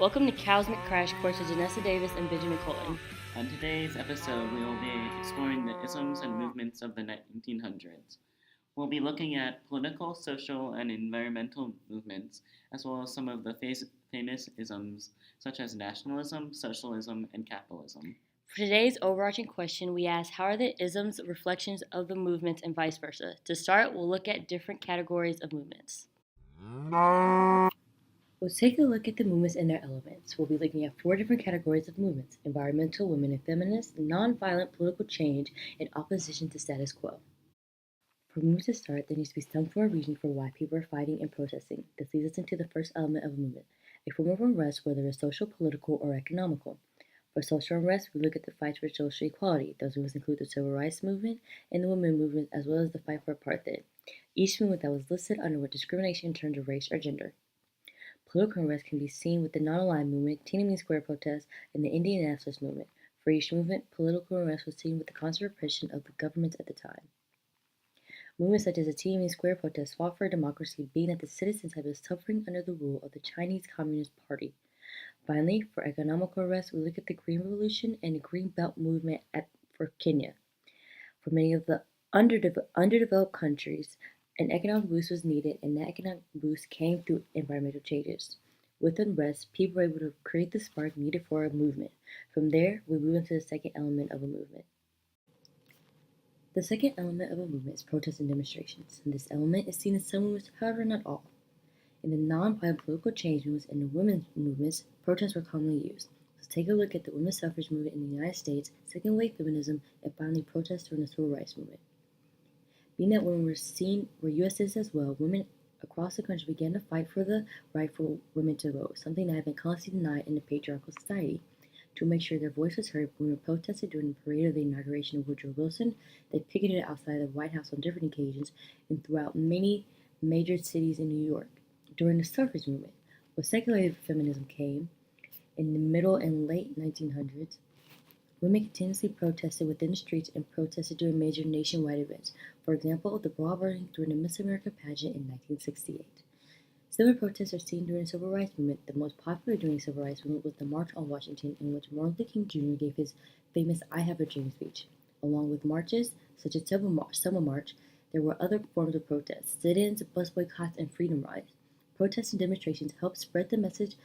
Welcome to Cosmic Crash Course with Janessa Davis and Benjamin Cullen. On today's episode, we will be exploring the isms and movements of the 1900s. We'll be looking at political, social, and environmental movements, as well as some of the famous isms such as nationalism, socialism, and capitalism. For today's overarching question, we ask how are the isms reflections of the movements and vice versa? To start, we'll look at different categories of movements. We'll take a look at the movements and their elements. We'll be looking at 4 different categories of movements: environmental, women and feminists, nonviolent political change, and opposition to status quo. For movements to start, there needs to be some form of reason for why people are fighting and protesting. This leads us into the first element of a movement, a form of unrest, whether it's social, political, or economical. For social unrest, we look at the fights for social equality. Those movements include the civil rights movement and the women movement, as well as the fight for apartheid. Each movement that was listed underwent discrimination in terms of race or gender. Political unrest can be seen with the non-aligned movement, Tiananmen Square protests, and the Indian nationalist movement. For each movement, political unrest was seen with the constant repression of the governments at the time. Movements such as the Tiananmen Square protests fought for democracy, being that the citizens had been suffering under the rule of the Chinese Communist Party. Finally, for economic unrest, we look at the Green Revolution and the Green Belt movement for Kenya. For many of the underdeveloped countries, an economic boost was needed, and that economic boost came through environmental changes. With unrest, people were able to create the spark needed for a movement. From there, we move into the second element of a movement. The second element of a movement is protests and demonstrations, and this element is seen in some movements, however not all. In the non-violent political change movements and the women's movements, protests were commonly used. Let's take a look at the women's suffrage movement in the United States, second wave feminism, and finally protests during the civil rights movement. Being that women were U.S. citizens as well, women across the country began to fight for the right for women to vote, something that had been constantly denied in a patriarchal society. To make sure their voice was heard, women protested during the parade of the inauguration of Woodrow Wilson. They picketed outside the White House on different occasions and throughout many major cities in New York. During the suffrage movement, when secular feminism came in the middle and late 1900s, women continuously protested within the streets and protested during major nationwide events. For example, the bra burning during the Miss America pageant in 1968. Similar protests are seen during the Civil Rights Movement. The most popular during the Civil Rights Movement was the March on Washington, in which Martin Luther King Jr. gave his famous I Have a Dream speech. Along with marches, such as Selma March, there were other forms of protest: sit-ins, bus boycotts, and freedom rides. Protests and demonstrations helped spread the message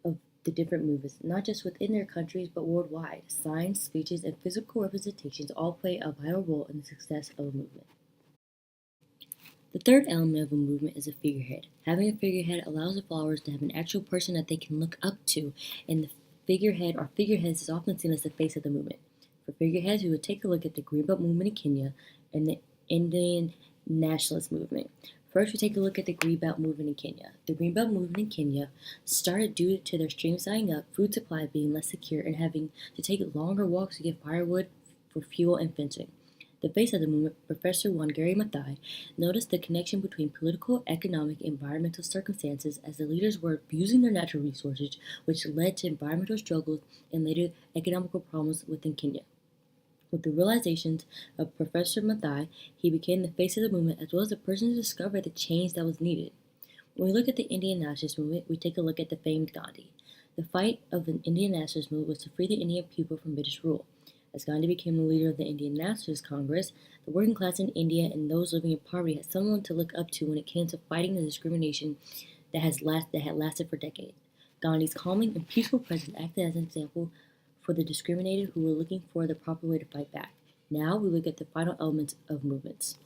of the different movements, not just within their countries, but worldwide. Signs, speeches, and physical representations all play a vital role in the success of a movement. The third element of a movement is a figurehead. Having a figurehead allows the followers to have an actual person that they can look up to, and the figurehead or figureheads is often seen as the face of the movement. For figureheads, we would take a look at the Green Belt movement in Kenya and the Indian nationalist movement. First, we take a look at the Green Belt movement in Kenya. The Green Belt movement in Kenya started due to their streams drying up, food supply being less secure, and having to take longer walks to get firewood for fuel and fencing. The face of the movement, Professor Wangari Maathai, noticed the connection between political, economic, and environmental circumstances as the leaders were abusing their natural resources, which led to environmental struggles and later economical problems within Kenya. With the realizations of Professor Maathai, he became the face of the movement as well as the person to discover the change that was needed. When we look at the Indian nationalist movement, we take a look at the famed Gandhi. The fight of the Indian nationalist movement was to free the Indian people from British rule. As Gandhi became the leader of the Indian Nationalist Congress, the working class in India and those living in poverty had someone to look up to when it came to fighting the discrimination that had lasted for decades. Gandhi's calming and peaceful presence acted as an example for the discriminated who were looking for the proper way to fight back. Now we look at the final elements of movements.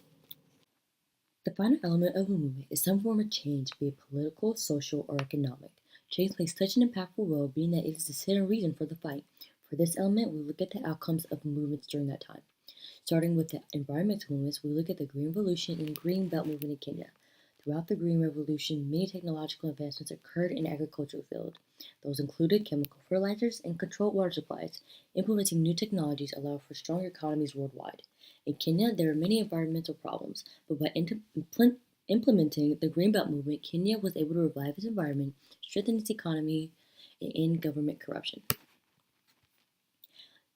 The final element of a movement is some form of change, be it political, social, or economic. Change plays such an impactful role, being that it is the hidden reason for the fight. For this element, we look at the outcomes of movements during that time. Starting with the environmental movements, we look at the Green Revolution and Green Belt movement in Kenya. Throughout the Green Revolution, many technological advancements occurred in the agricultural field. Those included chemical fertilizers and controlled water supplies. Implementing new technologies allowed for stronger economies worldwide. In Kenya, there were many environmental problems, but by implementing the Green Belt movement, Kenya was able to revive its environment, strengthen its economy, and end government corruption.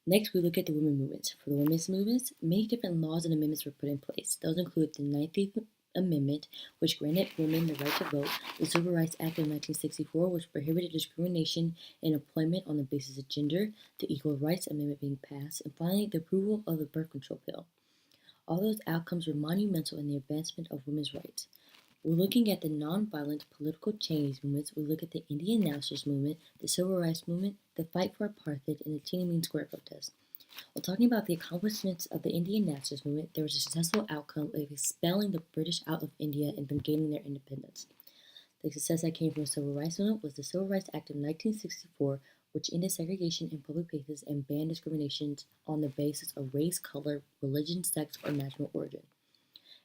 Next, we look at the women movements. For the women's movements, many different laws and amendments were put in place. Those include the 19th Amendment, which granted women the right to vote, the Civil Rights Act of 1964, which prohibited discrimination in employment on the basis of gender, the Equal Rights Amendment being passed, and finally the approval of the birth control pill. All those outcomes were monumental in the advancement of women's rights. We're looking at the nonviolent political change movements. We look at the Indian nationalist movement, the civil rights movement, the fight for apartheid, and the Tiananmen Square protest. While talking about the accomplishments of the Indian nationalist movement, there was a successful outcome of expelling the British out of India and them gaining their independence. The success that came from the civil rights movement was the Civil Rights Act of 1964, which ended segregation in public places and banned discrimination on the basis of race, color, religion, sex, or national origin,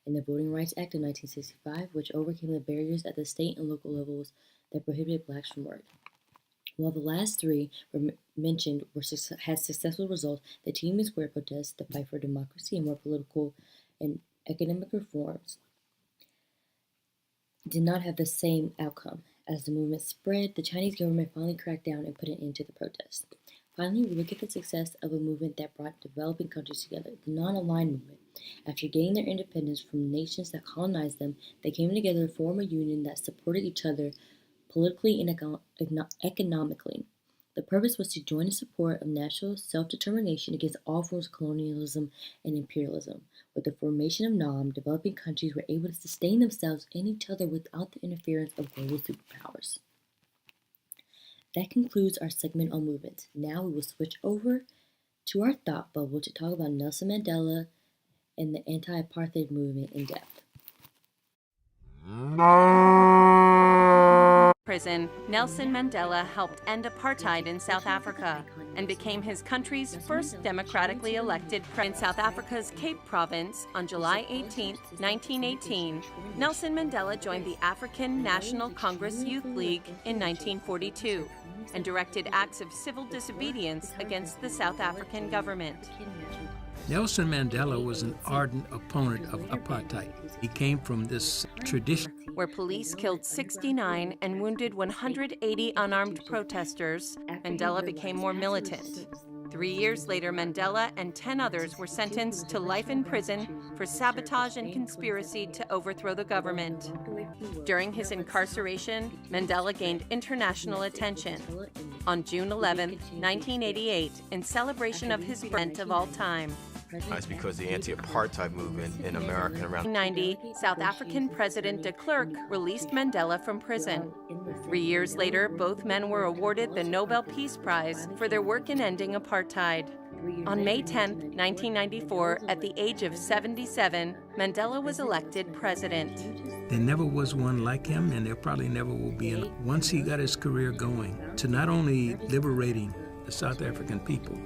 and the Voting Rights Act of 1965, which overcame the barriers at the state and local levels that prohibited blacks from work. While the last three mentioned had successful results, the Tiananmen Square protests, the fight for democracy and more political and economic reforms, did not have the same outcome. As the movement spread, the Chinese government finally cracked down and put an end to the protests. Finally, we look at the success of a movement that brought developing countries together, the non-aligned movement. After gaining their independence from nations that colonized them, they came together to form a union that supported each other politically and economically. The purpose was to join in support of national self-determination against all forms of colonialism and imperialism. With the formation of NAM, developing countries were able to sustain themselves and each other without the interference of global superpowers. That concludes our segment on movements. Now we will switch over to our thought bubble to talk about Nelson Mandela and the anti-apartheid movement in depth. Prison, Nelson Mandela helped end apartheid in South Africa and became his country's first democratically elected president. In South Africa's Cape Province on July 18, 1918, Nelson Mandela joined the African National Congress Youth League in 1942 and directed acts of civil disobedience against the South African government. Nelson Mandela was an ardent opponent of apartheid. He came from this tradition where police killed 69 and wounded 180 unarmed protesters. Mandela became more militant. 3 years later, Mandela and 10 others were sentenced to life in prison for sabotage and conspiracy to overthrow the government. During his incarceration, Mandela gained international attention. On June 11, 1988, in celebration of his birth of all time, It's because the anti-apartheid movement in America and around 1990, South African President de Klerk released Mandela from prison. 3 years later, both men were awarded the Nobel Peace Prize for their work in ending apartheid. On May 10, 1994, at the age of 77, Mandela was elected president. There never was one like him, and there probably never will be. And once he got his career going to not only liberating the South African people.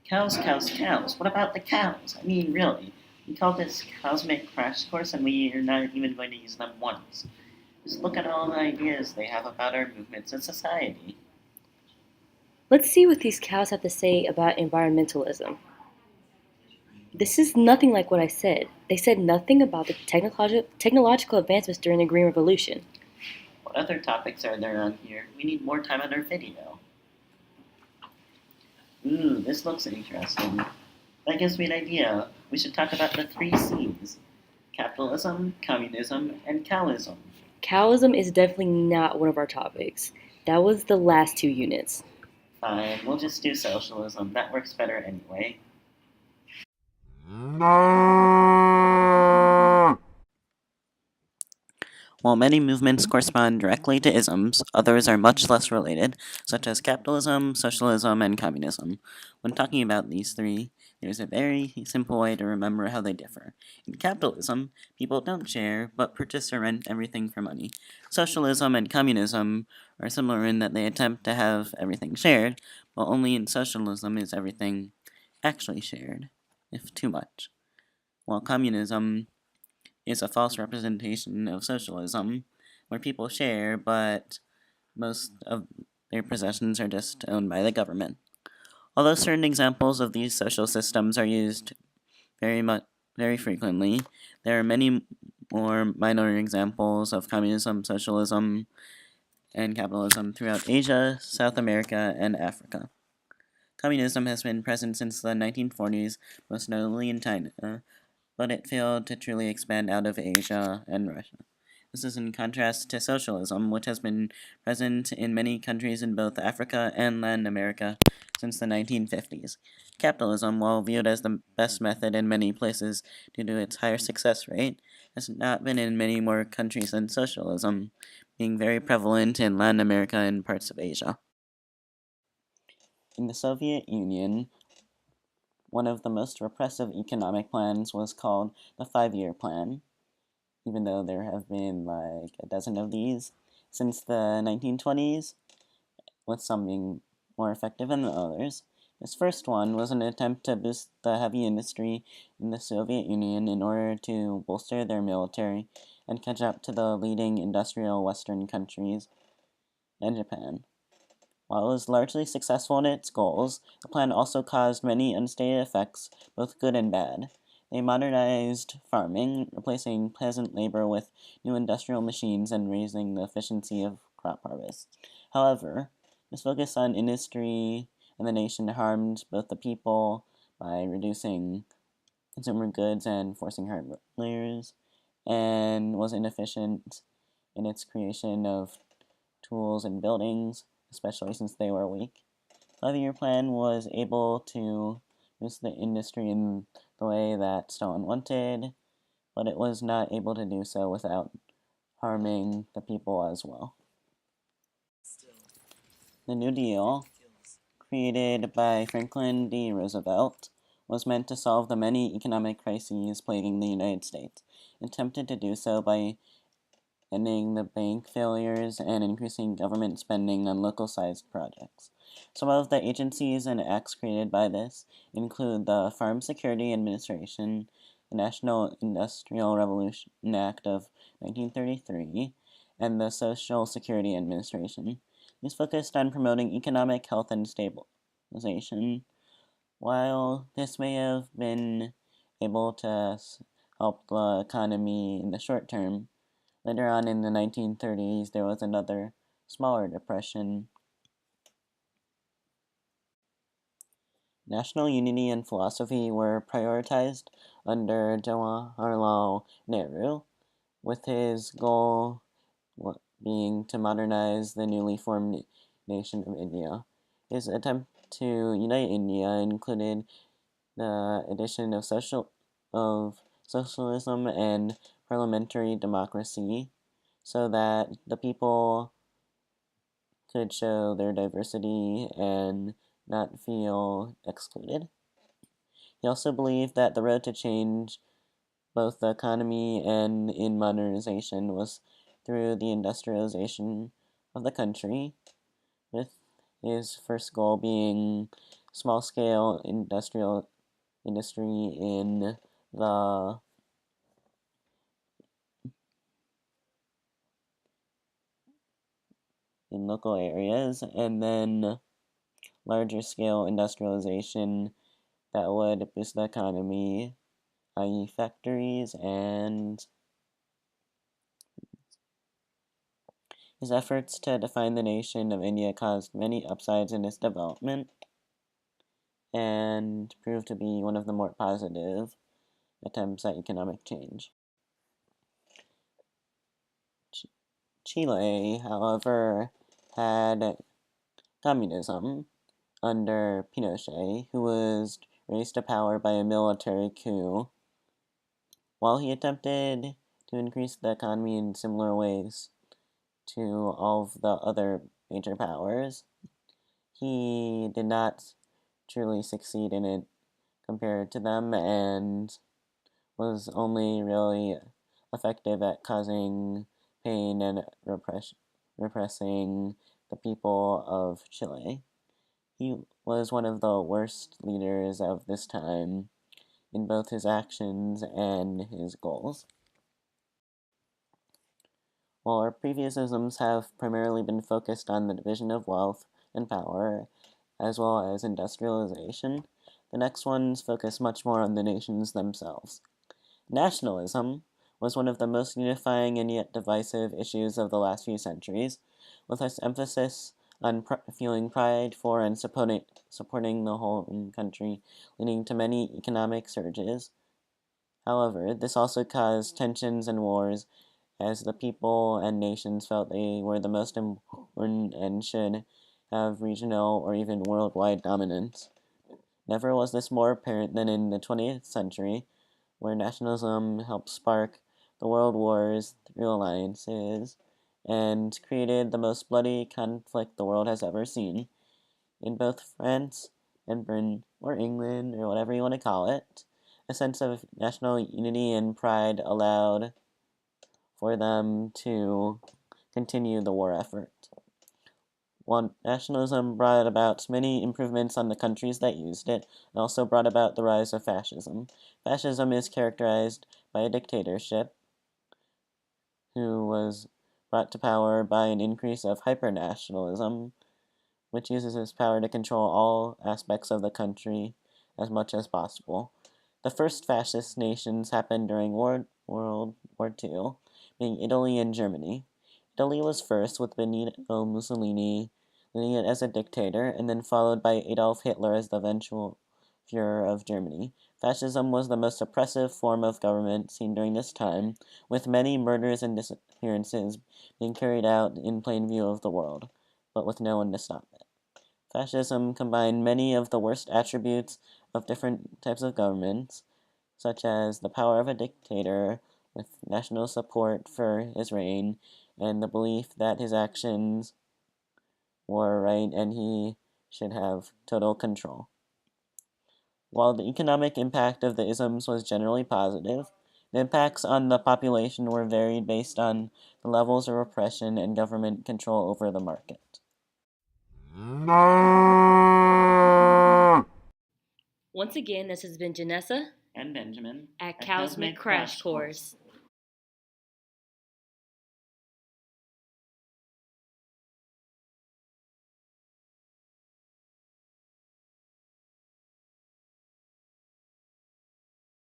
Cows, cows, cows. What about the cows? I mean, really. We call this cosmic crash course and we are not even going to use them once. Just look at all the ideas they have about our movements in society. Let's see what these cows have to say about environmentalism. This is nothing like what I said. They said nothing about the technological advancements during the Green Revolution. What other topics are there on here? We need more time on our video. Ooh, this looks interesting. That gives me an idea. We should talk about the 3 C's. Capitalism, communism, and cowism. Cowism is definitely not one of our topics. That was the last 2 units. Fine, we'll just do socialism. That works better anyway. While many movements correspond directly to isms, others are much less related, such as capitalism, socialism, and communism. When talking about these 3, there's a very simple way to remember how they differ. In capitalism, people don't share, but purchase or rent everything for money. Socialism and communism are similar in that they attempt to have everything shared, but only in socialism is everything actually shared, if too much. While communism is a false representation of socialism, where people share, but most of their possessions are just owned by the government. Although certain examples of these social systems are used very frequently, there are many more minor examples of communism, socialism, and capitalism throughout Asia, South America, and Africa. Communism has been present since the 1940s, most notably in China, but it failed to truly expand out of Asia and Russia. This is in contrast to socialism, which has been present in many countries in both Africa and Latin America since the 1950s. Capitalism, while viewed as the best method in many places due to its higher success rate, has not been in many more countries than socialism, being very prevalent in Latin America and parts of Asia. In the Soviet Union, one of the most repressive economic plans was called the 5-year plan, even though there have been like a dozen of these since the 1920s, with some being more effective than others. This first one was an attempt to boost the heavy industry in the Soviet Union in order to bolster their military and catch up to the leading industrial Western countries and Japan. While it was largely successful in its goals, the plan also caused many unstated effects, both good and bad. They modernized farming, replacing peasant labor with new industrial machines and raising the efficiency of crop harvest. However, this focus on industry and the nation harmed both the people by reducing consumer goods and forcing hard laborers, and was inefficient in its creation of tools and buildings, especially since they were weak. The 5-year plan was able to boost the industry in the way that Stalin wanted, but it was not able to do so without harming the people as well. The New Deal, created by Franklin D. Roosevelt, was meant to solve the many economic crises plaguing the United States. It attempted to do so by ending the bank failures and increasing government spending on local-sized projects. Some of the agencies and acts created by this include the Farm Security Administration, the National Industrial Revolution Act of 1933, and the Social Security Administration. These focused on promoting economic health and stabilization. While this may have been able to help the economy in the short term, later on in the 1930s, there was another smaller depression. National unity and philosophy were prioritized under Jawaharlal Nehru, with his goal being to modernize the newly formed nation of India. His attempt to unite India included the addition of socialism and parliamentary democracy, so that the people could show their diversity and not feel excluded. He also believed that the road to change both the economy and in modernization was through the industrialization of the country, with his first goal being small-scale industrial industry in the in local areas, and then larger scale industrialization that would boost the economy, i.e. factories, and his efforts to define the nation of India caused many upsides in its development and proved to be one of the more positive attempts at economic change. Chile, however, had communism under Pinochet, who was raised to power by a military coup. While he attempted to increase the economy in similar ways to all of the other major powers, he did not truly succeed in it compared to them, and was only really effective at causing pain and repressing the people of Chile. He was one of the worst leaders of this time in both his actions and his goals. While our previous isms have primarily been focused on the division of wealth and power, as well as industrialization, the next ones focus much more on the nations themselves. Nationalism was one of the most unifying and yet divisive issues of the last few centuries, with its emphasis on feeling pride for and supporting the whole country, leading to many economic surges. However, this also caused tensions and wars, as the people and nations felt they were the most important and should have regional or even worldwide dominance. Never was this more apparent than in the 20th century, where nationalism helped spark the world wars through alliances and created the most bloody conflict the world has ever seen. In both France and Britain, or England, or whatever you want to call it, a sense of national unity and pride allowed for them to continue the war effort. While nationalism brought about many improvements on the countries that used it, it also brought about the rise of fascism. Fascism is characterized by a dictatorship who was brought to power by an increase of hypernationalism, which uses its power to control all aspects of the country as much as possible. The first fascist nations happened during World War II, being Italy and Germany. Italy was first, with Benito Mussolini leading it as a dictator, and then followed by Adolf Hitler as the eventual Führer of Germany. Fascism was the most oppressive form of government seen during this time, with many murders and disappearances being carried out in plain view of the world, but with no one to stop it. Fascism combined many of the worst attributes of different types of governments, such as the power of a dictator with national support for his reign and the belief that his actions were right and he should have total control. While the economic impact of the isms was generally positive, the impacts on the population were varied based on the levels of repression and government control over the market. Once again, this has been Janessa And Benjamin at Cosmic Crash Course.